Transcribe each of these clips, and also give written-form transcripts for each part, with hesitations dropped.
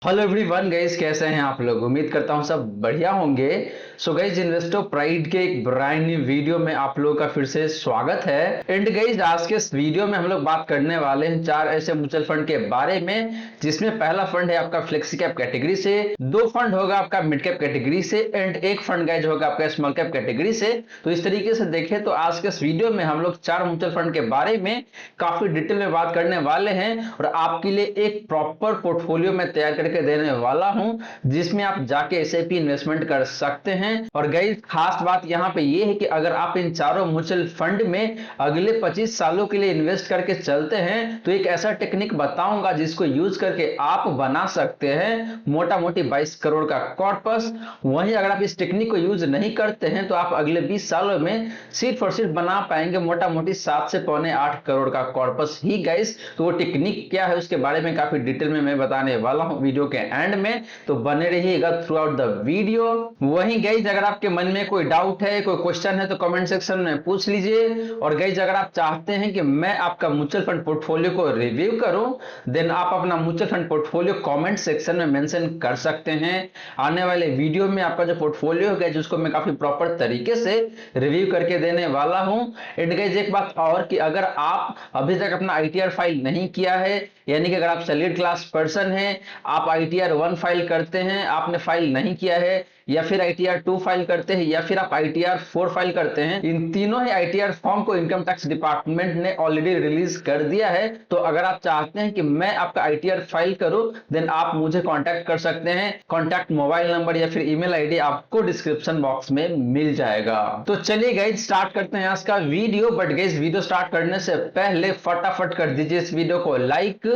Hello everyone guys, कैसे हैं आप लोग। उम्मीद करता हूं सब बढ़िया होंगे। सो गाइस, इन्वेस्टो प्राइड के एक ब्रांड न्यू वीडियो में आप लोगों का फिर से स्वागत है। एंड गाइस, आज के इस वीडियो में हम लोग बात करने वाले हैं चार ऐसे म्यूचुअल फंड के बारे में, जिसमें पहला फंड है आपका फ्लेक्सी कैप कैटेगरी से, दो फंड होगा आपका मिड कैप कैटेगरी से एंड एक फंड गाइस होगा आपका स्मॉल कैप कैटेगरी से। तो इस तरीके से देखें तो आज के इस वीडियो में हम लोग चार म्यूचुअल फंड के बारे में काफी डिटेल में बात करने वाले हैं और आपके लिए एक प्रॉपर पोर्टफोलियो में तैयार करके देने वाला हूं, जिसमें आप जाके एसआईपी इन्वेस्टमेंट कर सकते हैं। और गाइस, खास बात यहां पे ये है कि अगर आप इन चारों म्यूचुअल फंड में अगले 25 सालों के लिए इन्वेस्ट करके चलते हैं तो एक ऐसा टेक्निक बताऊंगा जिसको यूज करके आप बना सकते हैं मोटा मोटी 22 करोड़ का कॉर्पस। वहीं अगर आप इस टेक्निक को यूज नहीं करते हैं तो आप अगले 20 सालों में सिर्फ और सिर्फ बना पाएंगे मोटा मोटी 7 से पौने 8 करोड़ का कॉर्पस ही गाइस। तो वो टेक्निक क्या है उसके बारे में काफी डिटेल में मैं बताने वाला हूं वीडियो के एंड में, तो बने रहिएगा थ्रू आउट द वीडियो। वहीं गाइस, अगर आपके मन में कोई डाउट है, कोई क्वेश्चन है तो कमेंट सेक्शन में पूछ लीजिए। और गाइस, अगर आप चाहते हैं कि मैं आपका म्यूचुअल फंड पोर्टफोलियो को रिव्यू करूं, देन आप अपना mutual fund portfolio comment section में मेंशन कर सकते हैं। आने वाले वीडियो में आपका जो पोर्टफोलियो है जिसको मैं काफी प्रॉपर तरीके से रिव्यू करके देने वाला हूं। एंड गाइस, एक बात और कि अगर आप अभी तक अपना आईटीआर फाइल नहीं किया है, यानी कि अगर आप सैलरीड क्लास पर्सन हैं, आप आईटीआर 1 फाइल करते हैं, आपने फाइल नहीं किया है, या फिर आईटीआर 2 फाइल करते हैं, या फिर आप आईटीआर 4 फाइल करते हैं, इन तीनों ही आईटीआर फॉर्म को इनकम टैक्स डिपार्टमेंट ने ऑलरेडी रिलीज कर दिया है। तो अगर आप चाहते हैं कि मैं आपका आईटीआर फाइल करूं, देन आप मुझे कांटेक्ट कर सकते हैं। कांटेक्ट मोबाइल नंबर या फिर ईमेल आईडी आपको डिस्क्रिप्शन बॉक्स में मिल जाएगा। तो चलिए गाइस, स्टार्ट करते हैं आज का video. But guys, video start करने से पहले फटाफट कर दीजिए इस वीडियो को लाइक।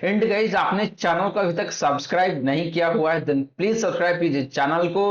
एंड गाइस, आपने चैनल को अभी तक सब्सक्राइब नहीं किया हुआ है देन प्लीज सब्सक्राइब कीजिए चैनल को।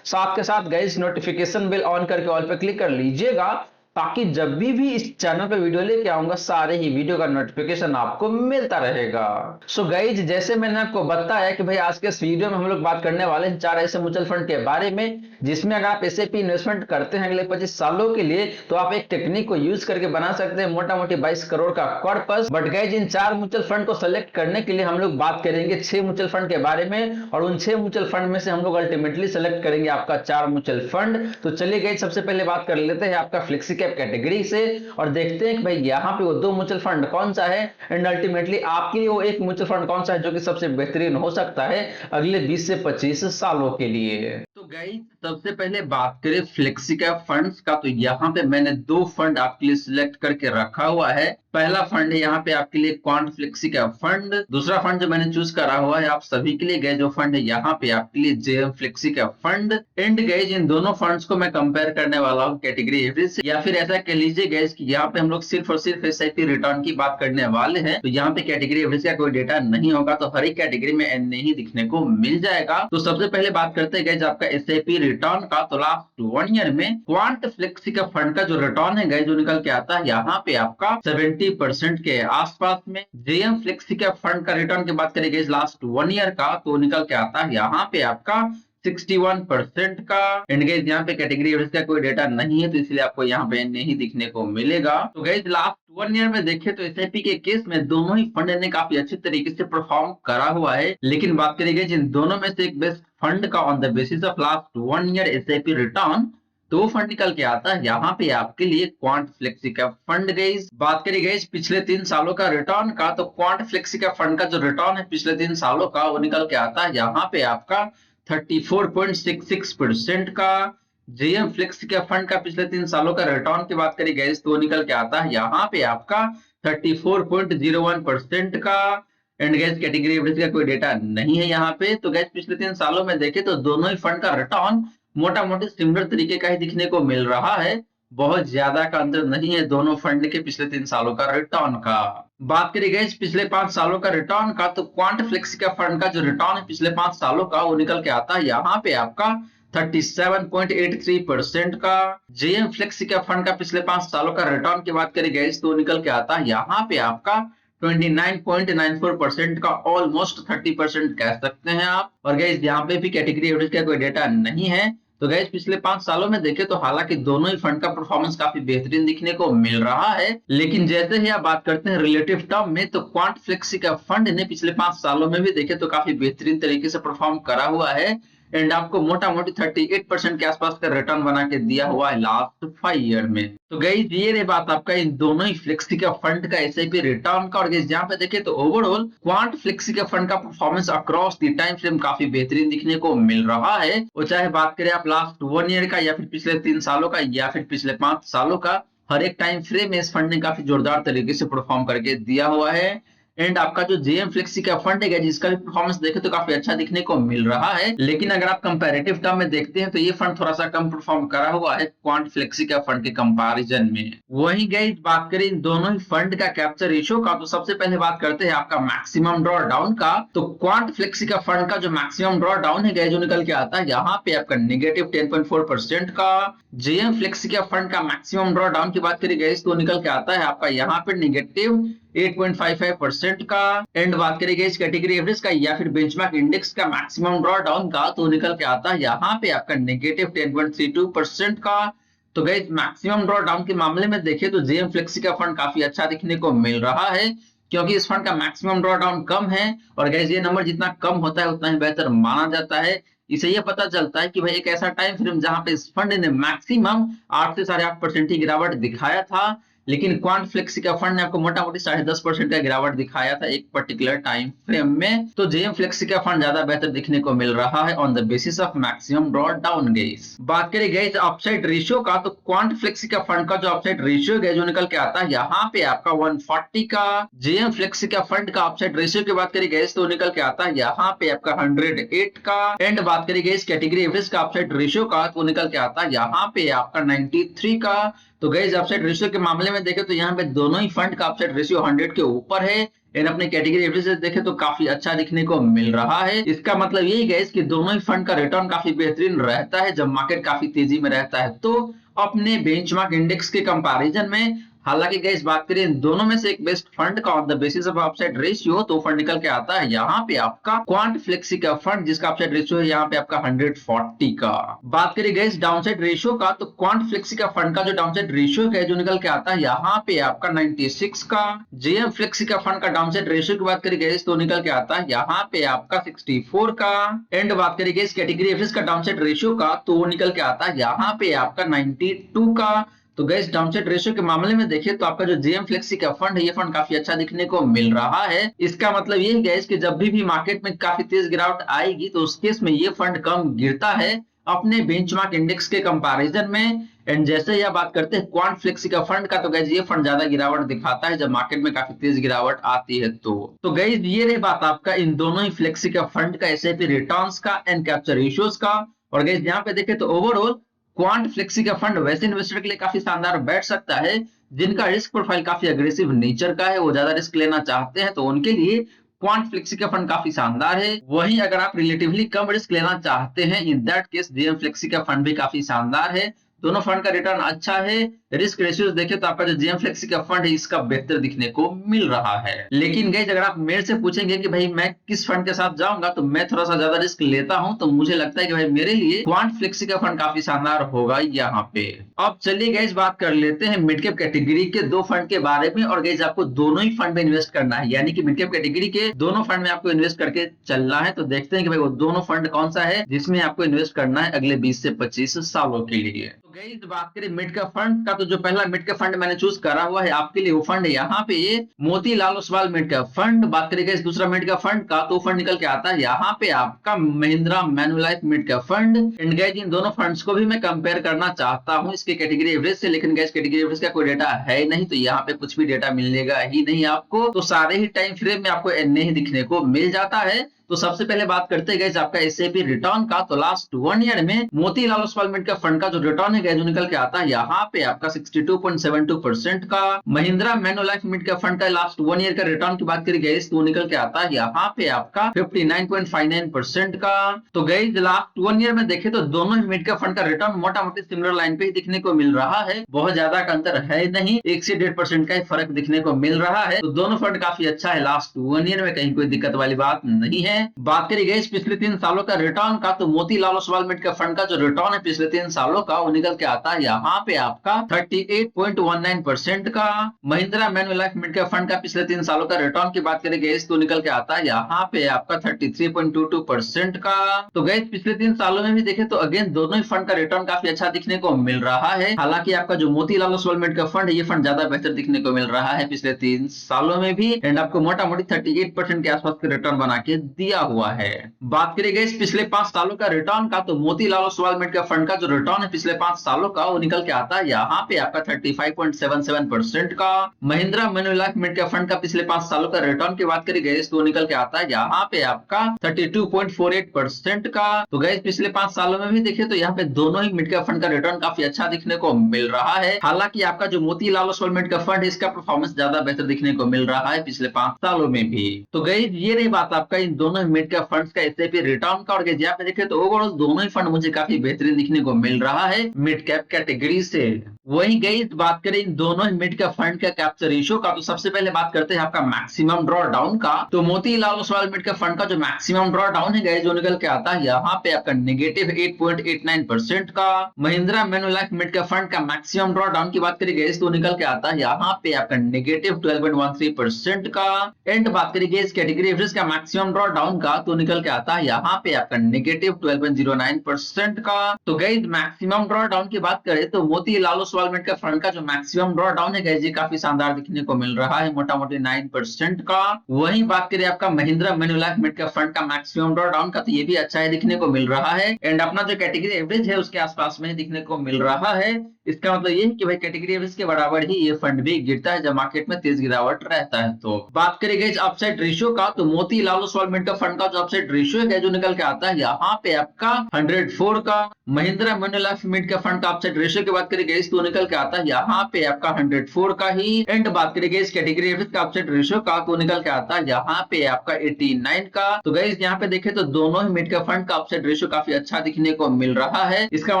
साथ के साथ गाइस, नोटिफिकेशन बेल ऑन करके ऑल पे क्लिक कर लीजिएगा, ताकि जब भी इस चैनल पे वीडियो लेके आऊंगा सारे ही वीडियो का नोटिफिकेशन आपको मिलता रहेगा। सो गाइज, जैसे मैंने आपको बताया कि भाई आज के इस वीडियो में हम लोग बात करने वाले हैं चार ऐसे म्यूचुअल फंड के बारे में, जिसमें अगर आप एसआईपी इन्वेस्टमेंट करते हैं अगले 25 सालों के लिए तो आप एक टेक्निक को यूज करके बना सकते हैं मोटा मोटी 22 करोड़ का कॉर्पस। बट गाइज, इन चार म्यूचुअल फंड को सेलेक्ट करने के लिए हम लोग बात करेंगे 6 म्यूचुअल फंड के बारे में, और उन 6 म्यूचुअल फंड में से हम लोग अल्टीमेटली सेलेक्ट करेंगे आपका 4 म्यूचुअल फंड। तो चलिए गाइज, सबसे पहले बात कर लेते हैं आपका फ्लेक्सी कैप कैटेगरी से, और देखते हैं कि भाई यहाँ पे वो दो म्यूचुअल फंड कौन सा है एंड अल्टीमेटली आपके लिए वो एक म्यूचुअल फंड कौन सा है जो कि सबसे बेहतरीन हो सकता है अगले 20 से 25 सालों के लिए। तो गाइस, सबसे पहले बात करें फ्लेक्सी कैप फंड्स का, तो यहाँ पे मैंने दो फंड आपके लिए सिलेक्ट करके रखा हुआ है। पहला फंड है यहाँ पे आपके लिए क्वांट फ्लेक्सी कैप फंड। दूसरा फंड जो मैंने चूज करा हुआ है आप सभी के लिए गए जो फंड है यहाँ पे आपके लिए JM flexi cap fund. And guys, इन दोनों फंड्स को मैं कंपेयर करने वाला हूँ कैटेगरी एवरेज से, या फिर ऐसा कह लीजिए गाइस कि यहाँ पे हम लोग सिर्फ और सिर्फ एसआईपी रिटर्न की बात करने वाले हैं। तो यहाँ पे कैटेगरी एवरेज का कोई डेटा नहीं होगा, तो हर एक कैटेगरी में एनए ही दिखने को मिल जाएगा। तो सबसे पहले बात करते हैं गाइस आपका एसआईपी रिटर्न का। तो लास्ट 1 ईयर में क्वांट फ्लेक्सी कैप फंड का जो रिटर्न है गाइस जो निकल के आता है यहाँ पे आपका 70% के आसपास में। जेएम फ्लेक्सी कैप फंड का रिटर्न की बात करें गाइस लास्ट 1 ईयर का, तो निकल के आता है यहाँ पे आपका 61% का। एंड गाइस, यहाँ पे कैटेगरी एवरेज का कोई डेटा नहीं है, तो इसलिए आपको यहाँ पे नहीं दिखने को मिलेगा। तो गाइस, लास्ट 1 ईयर में देखें तो एसआईपी के केस में दोनों ही फंड ने काफी अच्छी तरीके से परफॉर्म करा हुआ है। लेकिन बात करेंगे जिन दोनों में से एक बेस्ट फंड का on the basis of last 1 year SIP return, तो वो फंड निकल के आता है यहाँ पे आपके लिए quant flexi cap fund. Guys, बात करें गाइस पिछले 3 सालों का रिटर्न का, तो क्वांट फ्लेक्सी कैप फंड का जो रिटर्न है पिछले 3 सालों का वो निकल के आता है यहाँ पे आपका 34.66% का। जेएम फ्लेक्सी कैप फंड का पिछले 3 सालों का रिटर्न की बात करें गाइस तो निकल के आता है यहाँ पे आपका 34.01% का। एंड गैस, कैटेगरी एवरेज का कोई डेटा नहीं है यहाँ पे। तो गैस, पिछले 3 सालों में देखे तो दोनों ही फंड का रिटर्न मोटा मोटी सिमिलर तरीके का ही दिखने को मिल रहा है, बहुत ज्यादा का अंतर नहीं है दोनों फंड के पिछले 3 सालों का रिटर्न का। बात करें गाइस पिछले 5 सालों का रिटर्न का, तो क्वांट फ्लेक्सी का फंड का जो रिटर्न है पिछले 5 सालों का वो निकल के आता है यहाँ पे आपका 37.83% का। जेएम फ्लेक्सी का फंड का पिछले 5 सालों का रिटर्न की बात करें गाइस तो निकल के आता है यहाँ पे आपका 29.94% का, ऑलमोस्ट 30% कह सकते हैं आप। और गाइस, यहाँ पे भी कैटेगरी एवरेज का कोई डेटा नहीं है, तो गाइस पिछले 5 सालों में देखें तो हालांकि दोनों ही फंड का परफॉर्मेंस काफी बेहतरीन दिखने को मिल रहा है, लेकिन जैसे ही आप बात करते हैं रिलेटिव टर्म में, तो क्वांट फ्लेक्सी का फंड ने पिछले 5 सालों में भी देखे तो काफी बेहतरीन तरीके से परफॉर्म करा हुआ है एंड आपको मोटा मोटी 38% के आसपास का रिटर्न बना के दिया हुआ है लास्ट 5 ईयर में। तो गाइस ये रही बात आपका इन दोनों ही फ्लेक्सी का फंड का एसआईपी रिटर्न का। और गाइस यहाँ पे देखें तो ओवरऑल क्वांट फ्लेक्सी का फंड का performance across the time frame काफी बेहतरीन दिखने को मिल रहा है। वो चाहे बात करें आप लास्ट 1 ईयर का या फिर पिछले 3 सालों का या फिर पिछले 5 सालों का, हर एक टाइम फ्रेम में इस फंड ने काफी जोरदार तरीके से परफॉर्म करके दिया हुआ है। एंड आपका जो जेएम फ्लेक्सी का फंड है जिसका भी परफॉर्मेंस देखे तो काफी अच्छा दिखने को मिल रहा है, लेकिन अगर आप कंपैरेटिव टर्म में देखते हैं तो ये फंड थोड़ा सा कम परफॉर्म करा हुआ है क्वांट फ्लेक्सी का फंड के कंपैरिजन में। वहीं गाइस बात करें इन दोनों ही फंड का कैप्चर रेशियो का, तो सबसे पहले बात करते हैं आपका मैक्सिमम ड्रॉ डाउन का। तो क्वांट फ्लेक्सी का फंड का जो मैक्सिमम ड्रॉ डाउन है गाइस जो निकल के आता है यहाँ पे आपका नेगेटिव 10.4% का। जेएम फ्लेक्सी का फंड का मैक्सिमम ड्रॉ डाउन की बात करें गाइस तो निकल के आता है आपका यहाँ पे नेगेटिव 8.55% का। एंड बात करेंगे इस कैटेगरी एवरेज का या फिर बेंचमार्क इंडेक्स का मैक्सिमम ड्रॉ डाउन का, तो निकल के आता है यहाँ पे आपका नेगेटिव 10.32% का। तो गाइस मैक्सिमम ड्रॉ डाउन के मामले में देखें तो जेएम फ्लेक्सी का फंड काफी अच्छा दिखने को मिल रहा है, क्योंकि इस फंड का मैक्सिमम ड्रॉ डाउन कम है। और गाइस ये नंबर जितना कम होता है उतना ही बेहतर माना जाता है। इसे ये पता चलता है कि भाई एक ऐसा टाइम फ्रेम जहां पे इस फंड ने मैक्सिमम 8 से 8.5% की गिरावट दिखाया था, लेकिन क्वांट फ्लेक्सी का फंड ने आपको मोटा मोटी 10.5% का गिरावट दिखाया था एक पर्टिकुलर टाइम फ्रेम में। तो जेएम फ्लेक्सी का फंड ज्यादा बेहतर दिखने को मिल रहा है on the basis of maximum draw down guys. बात करें गाइस अपसाइड रेशियो का, तो क्वांट फ्लेक्सी का फंड का जो अपसाइड रेशियो है जो निकल के आता है यहाँ पे आपका 140 का। जेएम फ्लेक्सी का फंड का अपसाइड रेशियो की बात करें गाइस तो निकल के आता है यहाँ पे आपका 108 का। एंड बात करें गाइस कैटेगरी एवरेज का अपसाइड रेशियो का, तो निकल के आता है यहाँ पे आपका 93 का। तो गाइस अपसाइड रेशियो के मामले में देखें तो यहाँ पे दोनों ही फंड का अपसाइड रेशियो 100 के ऊपर है। एंड अपने कैटेगरी एवरेज देखें तो काफी अच्छा दिखने को मिल रहा है। इसका मतलब यही गाइस कि दोनों ही फंड का रिटर्न काफी बेहतरीन रहता है जब मार्केट काफी तेजी में रहता है, तो अपने बेंचमार्क इंडेक्स के कंपैरिजन में। हालांकि गाइस बात करें दोनों में से एक बेस्ट फंड का on the basis of upside ratio, तो फंड निकल के आता है यहाँ पे आपका क्वांट फ्लेक्सी का फंड जिसका अपसाइड रेशियो है यहाँ पे आपका 140 का। बात करें गाइस डाउनसाइड रेशियो का, तो क्वांट फ्लेक्सी का फंड का जो डाउनसाइड रेशियो है जो निकल के आता है यहाँ पे आपका 96 का। जेएम फ्लेक्सी का फंड का डाउनसाइड रेशियो की बात करें गाइस तो निकल के आता है यहाँ पे आपका 64 का। एंड बात करें गाइस कैटेगरी एवरेज का डाउनसाइड रेशियो का, तो निकल के आता है यहाँ पे आपका 92 का। तो गैस डाउनसाइड रेशियो के मामले में देखिए तो आपका जो जेएम फ्लेक्सी का फंड है ये फंड काफी अच्छा दिखने को मिल रहा है। इसका मतलब ये है गैस कि जब भी मार्केट में काफी तेज गिरावट आएगी तो उस केस में ये फंड कम गिरता है अपने बेंचमार्क इंडेक्स के कंपैरिजन में। एंड जैसे ही बात करते हैं क्वांट फ्लेक्सी का फंड का, तो गैस ये फंड ज्यादा गिरावट दिखाता है जब मार्केट में काफी तेज गिरावट आती है। तो गैस ये रही बात आपका इन दोनों ही फ्लेक्सी का फंड का एसआईपी रिटर्न्स का एंड कैप्चर रेशियोज का। और गैस यहाँ पे देखें तो ओवरऑल क्वांट फ्लेक्सी का फंड वैसे इन्वेस्टर के लिए काफी शानदार बैठ सकता है जिनका रिस्क प्रोफाइल काफी अग्रेसिव नेचर का है, वो ज्यादा रिस्क लेना चाहते हैं तो उनके लिए क्वांट फ्लेक्सी का फंड काफी शानदार है। वहीं अगर आप रिलेटिवली कम रिस्क लेना चाहते हैं in that case JM flexi का फंड भी काफी शानदार है। दोनों फंड का रिटर्न अच्छा है। रिस्क रेशियोज देखें तो आपका जो जेएम फ्लेक्सी का फंड है इसका बेहतर दिखने को मिल रहा है। लेकिन गाइस अगर आप मेरे से पूछेंगे कि भाई मैं किस फंड के साथ जाऊंगा तो मैं थोड़ा सा ज्यादा रिस्क लेता हूं, तो मुझे लगता है कि भाई मेरे लिए क्वांट फ्लेक्सी का फंड काफी शानदार होगा यहाँ पे। अब चलिए गाइस बात कर लेते हैं मिड कैप कैटेगरी के दो फंड के बारे में। और गाइस आपको दोनों ही फंड में इन्वेस्ट करना है, यानी कि मिड कैप कैटेगरी के दोनों फंड में आपको इन्वेस्ट करके चलना है। तो देखते हैं कि भाई वो दोनों फंड कौन सा है जिसमें आपको इन्वेस्ट करना है अगले 20 से 25 सालों के लिए। तो गाइस बात करें मिड कैप फंड का, तो जो पहला मिड कैप फंड मैंने चूज करा हुआ है आपके लिए वो फंड है यहाँ पे ये Motilal Oswal mid cap fund. बात करें गाइस दूसरा मिड कैप फंड का, तो फंड निकल के आता है यहाँ पे आपका Mahindra Manulife mid cap fund. And guys इन दोनों फंड्स को भी मैं कंपेयर करना चाहता हूँ इसके कैटेगरी एवरेज से, लेकिन गाइस कैटेगरी एवरेज का कोई डेटा है नहीं, तो यहाँ पे कुछ भी डेटा मिलेगा ही नहीं आपको। तो सारे ही टाइम फ्रेम में आपको एनए ही दिखने को मिल जाता है। तो सबसे पहले बात करते हैं गाइस आपका एसआईपी रिटर्न का। तो लास्ट 1 ईयर में Motilal Oswal mid cap fund का जो रिटर्न है गाइस जो निकल के आता है यहाँ पे आपका 62.72% का। Mahindra Manulife mid cap fund का लास्ट 1 ईयर का रिटर्न की बात करें गाइस तो निकल के आता है यहाँ पे आपका 59.59% का। तो गाइस लास्ट 1 ईयर में देखे तो दोनों ही मिड कैप फंड का रिटर्न मोटा मोटी सिमिलर लाइन पे ही दिखने को मिल रहा है, बहुत ज्यादा का अंतर है नहीं, 1 से 1.5% का ही फर्क दिखने को मिल रहा है। तो दोनों फंड काफी अच्छा है लास्ट 1 ईयर में, कहीं कोई दिक्कत वाली बात नहीं है। हैं। बात करी गई पिछले 3 सालों का रिटर्न का, तो Motilal Oswal mid cap fund का जो रिटर्न है पिछले 3 सालों का वो निकल के आता है यहाँ पे आपका 38.19% का। Mahindra Manulife mid cap fund का पिछले 3 सालों का रिटर्न की बात करी गई तो निकल के आता है यहाँ पे आपका 33.22% का। तो गई पिछले 3 सालों में भी देखे तो अगेन दोनों ही फंड का रिटर्न काफी अच्छा दिखने को मिल रहा है। हालांकि आपका जो Motilal Oswal mid cap fund है ये फंड ज्यादा बेहतर दिखने को मिल रहा है पिछले 3 सालों में भी, एंड आपको मोटा मोटी 38% के आसपास का रिटर्न बना के दिया हुआ है। बात करी गई पिछले 5 सालों का रिटर्न का, तो Motilal Oswal mid cap fund का जो रिटर्न है पिछले 5 सालों का वो निकल के आता है यहाँ पे आपका 35.77% का। Mahindra Manulife mid cap fund का पिछले 5 सालों का रिटर्न की बात करी गई तो निकल के आता है यहाँ पे आपका 32.48% का। तो गई पिछले 5 सालों में भी देखे तो यहाँ पे दोनों ही मिड कैप फंड का रिटर्न काफी अच्छा दिखने को मिल रहा है। हालांकि आपका जो Motilal Oswal mid cap fund इसका परफॉर्मेंस ज्यादा बेहतर दिखने को मिल रहा है पिछले 5 सालों में भी। तो गई ये रही बात आपका इन दोनों मिड कैप फंड्स का एसआईपी रिटर्न का, और यहाँ पे देखे तो ओवरऑल दोनों ही फंड मुझे काफी बेहतरीन दिखने को मिल रहा है मिड कैप कैटेगरी से। वहीं गई बात करें इन दोनों ही मिड कैप फंड का कैप्चर रेशियो का, तो सबसे पहले बात करते हैं आपका मैक्सिमम ड्रॉ डाउन का। तो Motilal Oswal mid cap fund का जो मैक्सिमम ड्रॉ डाउन है गई जो निकल के आता है यहाँ पे आपका -8.89% का। Mahindra Manulife mid cap fund का मैक्सिमम ड्रॉ डाउन की बात करी गई तो निकल के आता है यहाँ पे आपका -12.13% का। एंड बात करी गई इस कैटेगरी एवरेज का मैक्सिमम ड्रॉ डाउन का, तो निकल के आता है यहाँ पे आपका -12.09% का। तो गई मैक्सिमम ड्रॉ डाउन की बात करें तो Motilal Oswal mid cap fund का जो मैक्सिमम ड्रॉ डाउन है गई काफी शानदार दिखने को मिल रहा है, मोटा मोटी 9% का। वहीं बात करें आपका Mahindra Manulife mid cap fund का मैक्सिमम ड्रॉ डाउन का, तो ये भी अच्छा ही दिखने को मिल रहा है, एंड अपना जो कैटेगरी एवरेज है उसके आसपास में दिखने को मिल रहा है। इसका मतलब ये है कि भाई कैटेगरी एवरेज के बराबर ही ये फंड भी गिरता है जब मार्केट में तेज गिरावट रहता है। तो बात करें गई अपसाइड रेशियो का, तो Motilal Oswal mid cap fund का जो अपसाइड रेशियो है जो निकल के आता है यहाँ पे आपका 104 का। Mahindra Manulife mid cap fund का अपसाइड रेशियो की बात करें गई तो निकल के आता है यहाँ पे आपका 104 का ही। एंड बात करें गई कैटेगरी एवरेज का अपसाइड रेशियो का, तो निकल के आता है यहाँ पे आपका 89 का। तो गाइस यहाँ पे देखे तो दोनों ही मिड कैप फंड का अपसाइड रेशियो काफी अच्छा दिखने को मिल रहा है। इसका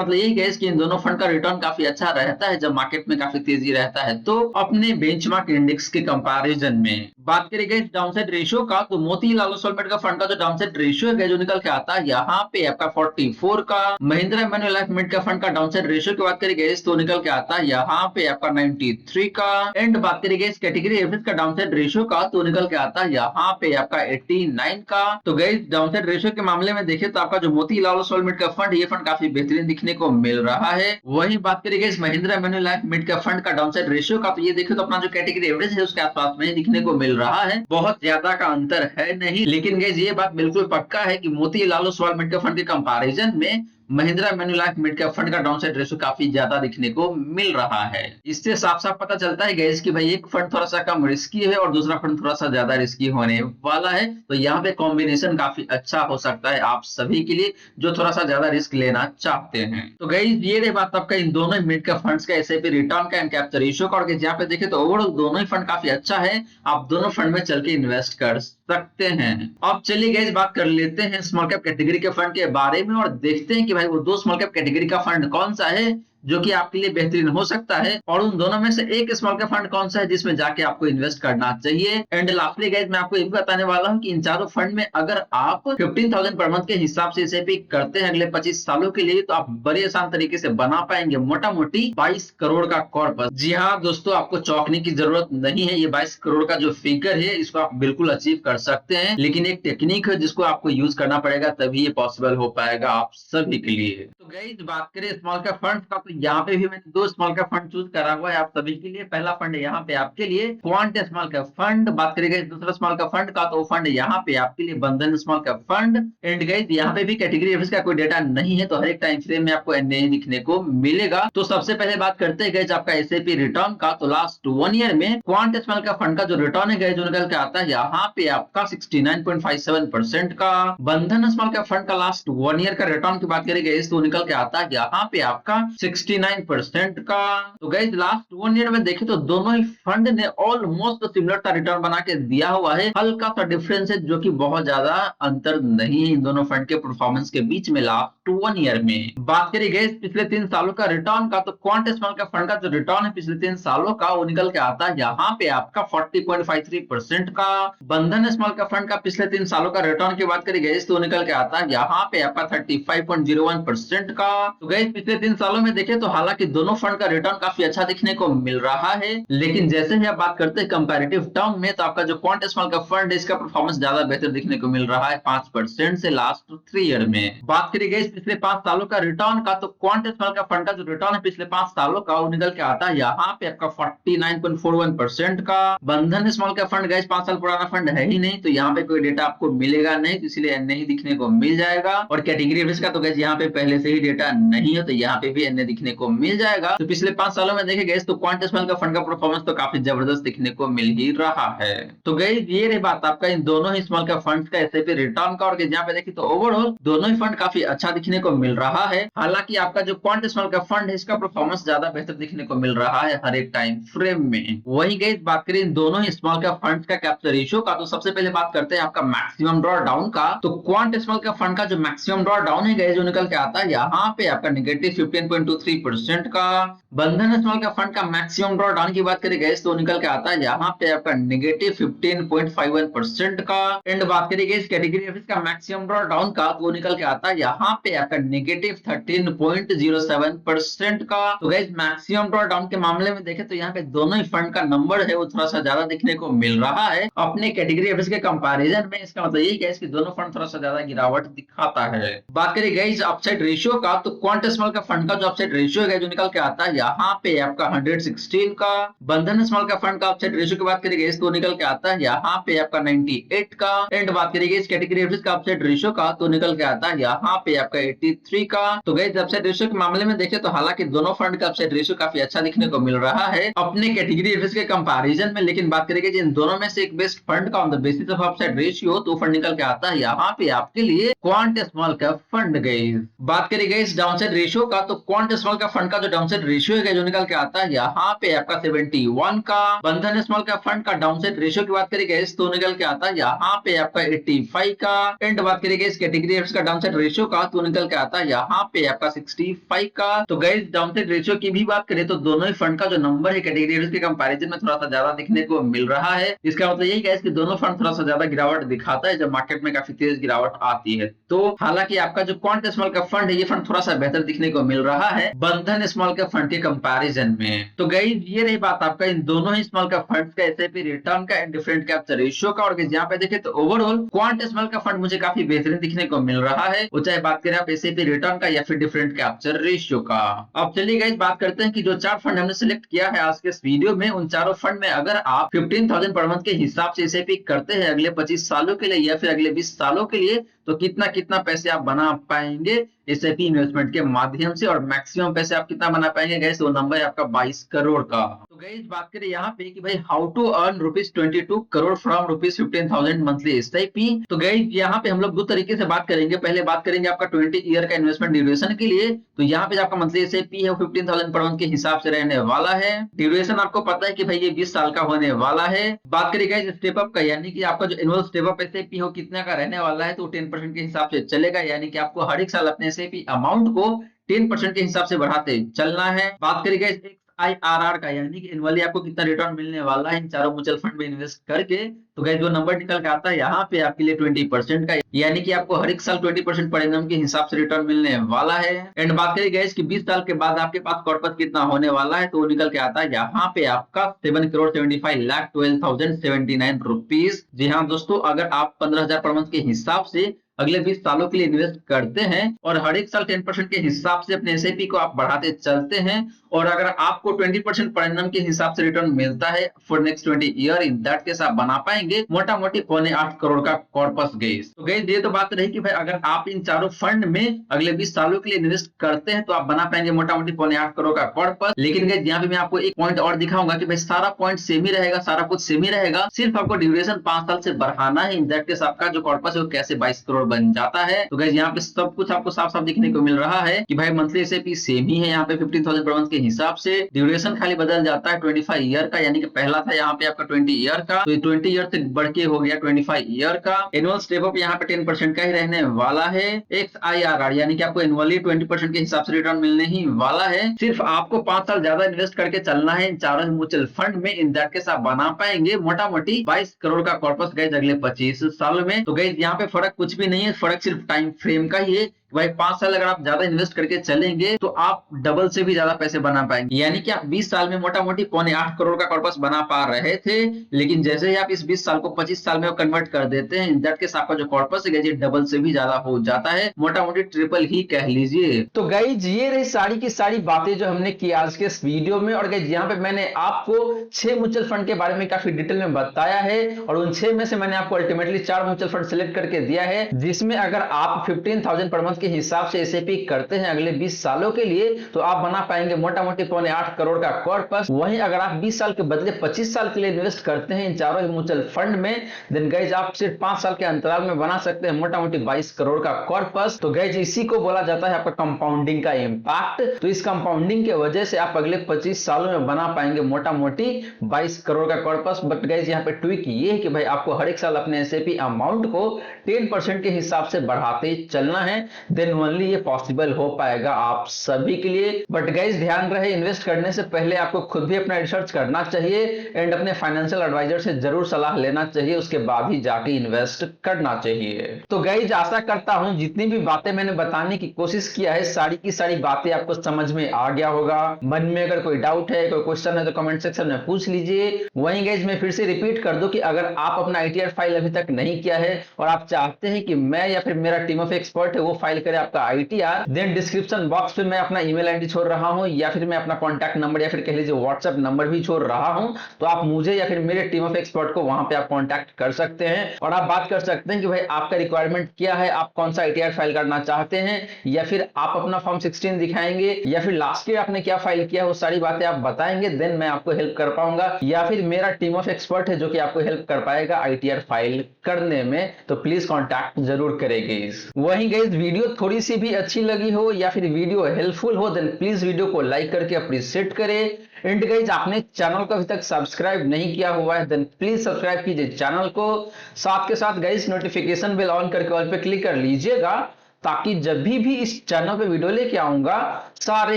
मतलब यही गाइस कि इन दोनों फंड का रिटर्न काफी अच्छा रहता है जब मार्केट में काफी तेजी रहता है तो अपने बेंचमार्क इंडेक्स के कंपैरिजन में। बात करें गई डाउनसाइड रेशियो का, तो Motilal Oswal mid cap fund का जो डाउनसाइड रेशियो है जो निकल के आता है यहाँ पे आपका 44 का। Mahindra Manulife mid cap fund का डाउनसाइड रेशियो की बात करें गई तो निकल के आता है यहाँ पे आपका 93 का। एंड बात करें गई कैटेगरी एवरेज का डाउनसाइड रेशियो का, तो निकल के आता है यहाँ पे आपका 89 का। तो गई डाउनसाइड रेशियो के मामले में देखें तो आपका जो Motilal Oswal mid cap fund ये फंड काफी बेहतरीन दिखने को मिल रहा है। वही बात करें गई Mahindra Manulife mid cap fund का डाउनसाइड रेशियो का, तो ये देखें तो अपना जो कैटेगरी एवरेज है उसके आसपास में दिखने को मिल रहा है, बहुत ज्यादा का अंतर है नहीं। लेकिन गाइस ये बात बिल्कुल पक्का है कि Motilal Oswal mid cap fund के कंपैरिजन में Mahindra Manulife mid cap fund का डाउनसाइड रेशियो काफी ज्यादा दिखने को मिल रहा है। इससे साफ साफ पता चलता है गाइस कि भाई एक फंड थोड़ा सा कम रिस्की है और दूसरा फंड थोड़ा सा ज्यादा रिस्की होने वाला है। तो यहाँ पे कॉम्बिनेशन काफी अच्छा हो सकता है आप सभी के लिए जो थोड़ा सा ज्यादा रिस्क लेना चाहते हैं। तो गाइस ये रही बात आपका इन दोनों मिड कैप फंड्स का एसआईपी रिटर्न का एंड कैप्चर रेशियो का, और यहाँ पे देखे तो ओवरऑल दोनों ही फंड काफी अच्छा है, आप दोनों फंड में चल के इन्वेस्ट कर सकते हैं। अब चलिए गाइस बात कर लेते हैं स्मॉल कैप कैटेगरी के फंड के बारे में और देखते हैं कि भाई वो दो स्मॉल कैप कैटेगरी का फंड कौन सा है जो कि आपके लिए बेहतरीन हो सकता है, और उन दोनों में से एक स्मॉल कैप फंड कौन सा है जिसमें जाके आपको इन्वेस्ट करना चाहिए। एंड लास्टली गाइस मैं आपको ये भी बताने वाला हूं कि इन चारों फंड में अगर आप 15,000 पर मंथ के हिसाब से एसआईपी करते हैं अगले 25 सालों के लिए, तो आप बड़े आसान तरीके से बना पाएंगे मोटा मोटी 22 करोड़ का कॉर्पस। जी हाँ दोस्तों, आपको चौंकने की जरूरत नहीं है, ये 22 करोड़ का जो फिगर है इसको आप बिल्कुल अचीव कर सकते हैं, लेकिन एक टेक्निक है जिसको आपको यूज करना पड़ेगा तभी ये पॉसिबल हो पाएगा आप सभी के लिए। तो गाइस बात करें स्मॉल कैप फंड का, तो यहाँ पे भी मैंने दो स्मॉल कैप फंड चूज करा हुआ है आप सभी के लिए। पहला फंड यहाँ पे आपके लिए क्वांट स्मॉल कैप फंड। बात करेंगे दूसरा स्मॉल कैप फंड का, तो फंड यहाँ पे आपके लिए बंधन small cap fund. And guys यहाँ पे भी कैटेगरी एवरेज का कोई डेटा नहीं है, तो हर एक टाइम फ्रेम में आपको एनए दिखने को मिलेगा। तो सबसे पहले बात करते हैं गाइस आपका एसआईपी रिटर्न का, तो लास्ट 1 ईयर में क्वांट स्मॉल कैप फंड का जो रिटर्न है गाइस जो निकल के आता है यहाँ पे आपका 69.57% का। बंधन स्मॉल कैप फंड का लास्ट 1 ईयर का रिटर्न की बात करेंगे तो निकल के आता है यहाँ पे आपका 69% का। तो गाइस लास्ट 1 ईयर में देखें तो दोनों ही फंड ने ऑलमोस्ट सिमिलर सा रिटर्न बना के दिया हुआ है, हल्का सा डिफरेंस है जो कि बहुत ज्यादा अंतर नहीं है इन दोनों फंड के परफॉर्मेंस के बीच में लास्ट लास्ट 1 ईयर में। बात करी गई पिछले 3 सालों का रिटर्न का, तो क्वांट स्मॉल कैप फंड का जो रिटर्न है पिछले 3 सालों का वो निकल के आता है यहाँ पे आपका 40.53% का। बंधन स्मॉल कैप फंड का पिछले 3 सालों का रिटर्न की बात करी गई तो निकल के आता है यहाँ पे आपका 35.01% का। तो गई पिछले 3 सालों में देखें तो हालांकि दोनों फंड का रिटर्न काफी अच्छा दिखने को मिल रहा है, लेकिन जैसे ही आप बात करते हैं कंपैरेटिव टर्म में, तो आपका जो क्वांट स्मॉल कैप फंड है इसका परफॉर्मेंस ज्यादा बेहतर दिखने को मिल रहा है 5% से लास्ट 3 ईयर में। बात करी गई पिछले 5 सालों का रिटर्न का, तो क्वांट स्मॉल कैप फंड का जो रिटर्न है पिछले 5 सालों का वो निकल के आता है यहाँ पे आपका 49.41% का। बंधन स्मॉल कैप फंड गए 5 साल पुराना फंड है ही नहीं, तो यहाँ पे कोई डेटा आपको मिलेगा नहीं, तो इसलिए नहीं दिखने को मिल जाएगा। और कैटेगरी रिस्क का तो गैस यहाँ पे पहले से ही डेटा नहीं है, तो यहाँ पे भी एनए दिखने को मिल जाएगा। तो पिछले 5 सालों में देखे गए तो क्वांट स्मॉल कैप फंड का परफॉर्मेंस तो काफी जबरदस्त दिखने को मिल ही रहा है। तो गई ये रही बात आपका इन दोनों ही स्मॉल कैप फंड्स का एसआईपी रिटर्न का, और यहाँ पे देखिए तो ओवरऑल दोनों ही फंड काफी अच्छा दिखने को मिल रहा है। हालांकि आपका जो क्वांट स्मॉल कैप फंड है इसका परफॉर्मेंस ज्यादा बेहतर दिखने को मिल रहा है हर एक टाइम फ्रेम में। वही गई बात करें इन दोनों ही स्मॉल कैप फंड्स का कैप्चर रेशियो का, तो सबसे पहले बात करते हैं आपका मैक्सिमम ड्रॉ डाउन का। तो क्वांट स्मॉल कैप फंड का जो मैक्सिमम ड्रॉ डाउन है गए जो निकल के आता है यहाँ पे आपका -15.23% का। बंधन स्मॉल कैप फंड का मैक्सिमम ड्रॉ डाउन की बात करें गए तो निकल के आता है यहाँ पे आपका -15.51% का। एंड बात करें गई कैटेगरी का मैक्सिमम ड्रॉ डाउन का, तो निकल के आता है यहाँ पे आपका -13.07% का। तो गाइस मैक्सिमम ड्रॉ डाउन के मामले में देखें तो यहाँ पे दोनों ही फंड का नंबर है वो थोड़ा सा ज्यादा दिखने को मिल रहा है अपने कैटेगरी एवरेज के कंपैरिजन में। इसका मतलब यही गाइस कि दोनों फंड थोड़ा सा ज्यादा गिरावट दिखाता है। बात करें गाइस अपसाइड रेशियो का, तो क्वांट स्मॉल का फंड का जो अपसाइड रेशियो है जो निकल के आता है यहाँ पे आपका 116 का। बंधन स्मॉल का फंड का अपसाइड रेशियो की बात करें गाइस तो निकल के आता है यहाँ पे आपका 98 का। एंड बात करें गाइस कैटेगरी एवरेज का अपसाइड रेशियो का, तो निकल के आता है यहाँ पे आपका 83 का। तो गाइस अपसाइड रेशियो के मामले में देखें तो हालांकि दोनों फंड का अपसाइड रेशियो काफी अच्छा दिखने को मिल रहा है अपने कैटेगरी एवरेज के कंपैरिजन में, लेकिन बात करेंगे जिन दोनों में से एक बेस्ट फंड का on the basis of upside ratio, तो फंड निकल के आता है यहाँ पे आपके लिए quant small cap fund guys. बात करें गाइस डाउनसाइड रेशियो का, तो क्वांट स्मॉल कैप फंड का जो डाउनसाइड रेशियो है जो निकल के आता है यहाँ पे आपका 71 का। बंधन स्मॉल कैप फंड का डाउनसाइड रेशियो की बात करें गाइस तो निकल के आता है यहाँ पे आपका 85 का। एंड बात करें गाइस कैटेगरी एवरेज का डाउनसाइड रेशियो का, तो निकल के आता है यहाँ पे आपका 65 का। तो गाइस डाउनसाइड रेशियो की भी बात करें तो दोनों ही फंड का जो नंबर है कैटेगरी एवरेज के कंपैरिजन में थोड़ा सा ज्यादा दिखने को मिल रहा है। इसका मतलब यही गाइस कि दोनों फंड थोड़ा सा ज्यादा गिरावट दिखाता है जब मार्केट में काफी तेज गिरावट आती है। तो हालांकि आपका जो क्वांट स्मॉल कैप फंड है ये फंड थोड़ा सा बेहतर दिखने को मिल रहा है बंधन स्मॉल कैप फंड के कंपैरिजन में। तो गाइस ये रही बात आपका इन दोनों ही स्मॉल कैप फंड्स का एसआईपी रिटर्न का एंड डिफरेंट कैप्चर रेशियो का। और यहाँ पे देखें तो overall quant small cap fund मुझे काफी बेहतरीन दिखने को मिल रहा है, वो चाहे बात करें आप एसआईपी रिटर्न का या फिर डिफरेंट कैप्चर रेशियो का। अब चलिए गाइस बात करते हैं कि जो 4 फंड हमने सिलेक्ट किया है आज के इस वीडियो में, उन चारों फंड में अगर आप 15,000 पर मंथ के हिसाब से एसआईपी करते हैं अगले 25 सालों के लिए या फिर अगले 20 सालों के लिए, तो कितना कितना पैसे आप बना पाएंगे एसआईपी इन्वेस्टमेंट के माध्यम से, और मैक्सिमम पैसे आप कितना बना पाएंगे गाइस, वो नंबर है आपका 22 करोड़ का। तो गाइस बात करें यहाँ पे कि भाई how to earn ₹22 crore from ₹15,000 monthly SIP. तो गाइस यहाँ पे हम लोग दो तरीके से बात करेंगे। पहले बात करेंगे आपका 20 ईयर का इन्वेस्टमेंट ड्यूरेशन के लिए, तो यहाँ पे जो आपका मंथली एसआईपी है वो 15,000 पर मंथ के हिसाब से रहने वाला है। ड्यूरेशन आपको पता है कि भाई ये 20 साल का होने वाला है। बात करें गाइस स्टेप अप का, यानी कि आपका जो एनुअल स्टेप अप एसआईपी हो कितना का रहने वाला है, तो 10% के हिसाब से चलेगा, यानी कि आपको हर एक साल अपने एसआईपी अमाउंट को 10% के हिसाब से बढ़ाते चलना है। बात करेंगे IRR का, यानी कि एनुअली आपको कितना रिटर्न मिलने वाला है इन चारों म्यूचुअल फंड में इन्वेस्ट करके। तो गाइस जो नंबर निकल के आता है यहाँ पे आपके लिए 20% का, यानी कि आपको हर एक साल 20% पर एनम के हिसाब से रिटर्न मिलने वाला है। एंड बात करें गाइस कि 20 साल के बाद आपके पास कॉर्पस कितना होने वाला है, तो वो निकल के आता है यहाँ पे आपका 7,75,12,079 रुपीज। जी हाँ दोस्तों, अगर आप 15,000 पर मंथ के हिसाब से अगले 20 सालों के लिए इन्वेस्ट करते हैं और हर एक साल 10% के हिसाब से अपने एसआईपी को आप बढ़ाते चलते हैं, और अगर आपको 20% पर एनम के हिसाब से रिटर्न मिलता है for next 20 year, in that case आप बना पाएंगे मोटा मोटी 8.25 करोड़ का कॉर्पस गाइस। तो गाइस ये तो बात रही कि भाई अगर आप इन चारों फंड में अगले 20 सालों के लिए इन्वेस्ट करते हैं तो आप बना पाएंगे मोटा मोटी 8.25 करोड़ का कॉर्पस। लेकिन गाइस यहाँ पे मैं आपको एक पॉइंट और दिखाऊंगा कि भाई सारा पॉइंट सेम ही रहेगा, सारा कुछ सेम ही रहेगा, सिर्फ आपको ड्यूरेशन 5 साल से बढ़ाना है। इन दैट केस आपका जो कॉर्पस है वो कैसे 22 करोड़ बन जाता है। तो गाइस यहाँ पे सब कुछ आपको साफ साफ दिखने को मिल रहा है कि भाई मंथली एसआईपी सेम ही है यहाँ पे 15,000 पर मंथ के हिसाब से। ड्यूरेशन खाली बदल जाता है 25 ईयर का, यानी कि पहला था यहाँ पे आपका 20 ईयर का, तो 20 ईयर से बढ़ के हो गया 25 ईयर का। एनुअल स्टेप अप यहाँ पे 10% का ही रहने वाला है। XIRR यानी कि आपको एनुअली 20% के हिसाब से रिटर्न मिलने ही वाला है। सिर्फ आपको 5 साल ज्यादा इन्वेस्ट करके चलना है इन चारों म्यूचुअल फंड में। इन दैट केस आप बना पाएंगे मोटा मोटी 22 करोड़ का कॉर्पस गाइस अगले 25 साल में। तो गाइस यहाँ पे फर्क कुछ भी नहीं है, फर्क सिर्फ टाइम फ्रेम का ही है। भाई 5 साल अगर आप ज्यादा इन्वेस्ट करके चलेंगे तो आप डबल से भी ज्यादा पैसे बना पाएंगे, यानी कि आप 20 साल में मोटा मोटी 7.25 करोड़ का कॉर्पस बना पा रहे थे, लेकिन जैसे ही आप इस 20 साल को 25 साल में कन्वर्ट कर देते हैं, इन दैट केस आपका जो कॉर्पस है ये डबल से भी ज्यादा हो जाता है, मोटा मोटी ट्रिपल ही कह लीजिए। तो गाइज ये रही सारी की सारी बातें जो हमने की आज के इस वीडियो में। और गाइज यहाँ पे मैंने आपको 6 म्यूचुअल फंड के बारे में काफी डिटेल में बताया है, और उन 6 में से मैंने आपको अल्टीमेटली 4 म्यूचुअल फंड सिलेक्ट करके दिया है, जिसमें अगर आप 15,000 पर मंथ के हिसाब से एसआईपी करते हैं अगले 20 सालों के लिए तो आप बना पाएंगे मोटा मोटी 7.25 करोड़ का कॉर्पस। वहीं अगर आप 20 साल के बदले 25 साल के लिए इन्वेस्ट करते हैं इन चारों म्यूचुअल फंड में, देन गाइज आप सिर्फ 5 साल के अंतराल में बना सकते हैं मोटा मोटी 22 करोड़ का कॉर्पस। तो गाइज इसी को बोला जाता है आपका कंपाउंडिंग का इंपैक्ट। तो इस कंपाउंडिंग की वजह से आप अगले 25 सालों में बना पाएंगे मोटा मोटी 22 करोड़ का कॉर्पस। बट गाइज यहाँ पे ट्विक ये है कि भाई आपको हर एक साल अपने एसआईपी अमाउंट को 10% के हिसाब से बढ़ाते चलना है, देन ओनली ये पॉसिबल हो पाएगा आप सभी के लिए। बट गाइज ध्यान रहे, इन्वेस्ट करने से पहले आपको खुद भी अपना रिसर्च करना चाहिए एंड अपने फाइनेंशियल एडवाइजर से जरूर सलाह लेना चाहिए, उसके बाद ही जाके इन्वेस्ट करना चाहिए। तो गाइज आशा करता हूं जितनी भी बातें मैंने बताने की कोशिश किया है सारी की सारी बातें आपको समझ में आ गया होगा। मन में अगर कोई डाउट है, कोई क्वेश्चन है तो कमेंट सेक्शन में पूछ लीजिए। वहीं गाइज मैं फिर से रिपीट कर दूं कि अगर आप अपना आईटीआर फाइल अभी तक नहीं किया है और आप चाहते हैं कि मैं या फिर मेरा टीम ऑफ एक्सपर्ट है वो फाइल करे आपका आईटीआर, देन डिस्क्रिप्शन बॉक्स पे मैं अपना ईमेल आईडी छोड़ रहा हूं, या फिर मैं अपना कॉन्टैक्ट नंबर या फिर कह लीजिए व्हाट्सएप नंबर भी छोड़ रहा हूं। तो आप मुझे या फिर मेरे टीम ऑफ एक्सपर्ट को वहां पे आप कॉन्टैक्ट कर सकते हैं और आप बात कर सकते हैं कि भाई आपका रिक्वायरमेंट क्या है, आप कौन सा आईटीआर फाइल करना चाहते हैं, या फिर आप अपना फॉर्म 16 दिखाएंगे, या फिर लास्ट ईयर आपने क्या फाइल किया, वो सारी बातें आप बताएंगे, देन मैं आपको हेल्प कर पाऊंगा, या फिर मेरा टीम ऑफ एक्सपर्ट है जो कि आपको हेल्प कर पाएगा आईटीआर फाइल करने में। तो प्लीज कॉन्टैक्ट जरूर करेंगे। वहीं गाइस वीडियो थोड़ी सी भी अच्छी लगी हो या फिर वीडियो हेल्पफुल हो, देन प्लीज वीडियो को लाइक करके अप्रिशिएट करें। एंड गाइस आपने चैनल को अभी तक सब्सक्राइब नहीं किया हुआ है, देन प्लीज सब्सक्राइब कीजिए चैनल को। साथ के साथ गाइस नोटिफिकेशन बेल ऑन करके ऑल पे क्लिक कर लीजिएगा, ताकि जब भी इस चैनल पे वीडियो लेके आऊंगा सारे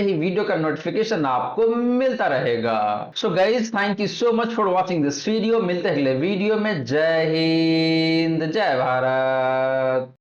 ही वीडियो का नोटिफिकेशन आपको मिलता रहेगा। So guys thank you so much for watching this video. मिलते हैं अगले वीडियो में। जय हिंद, जय भारत।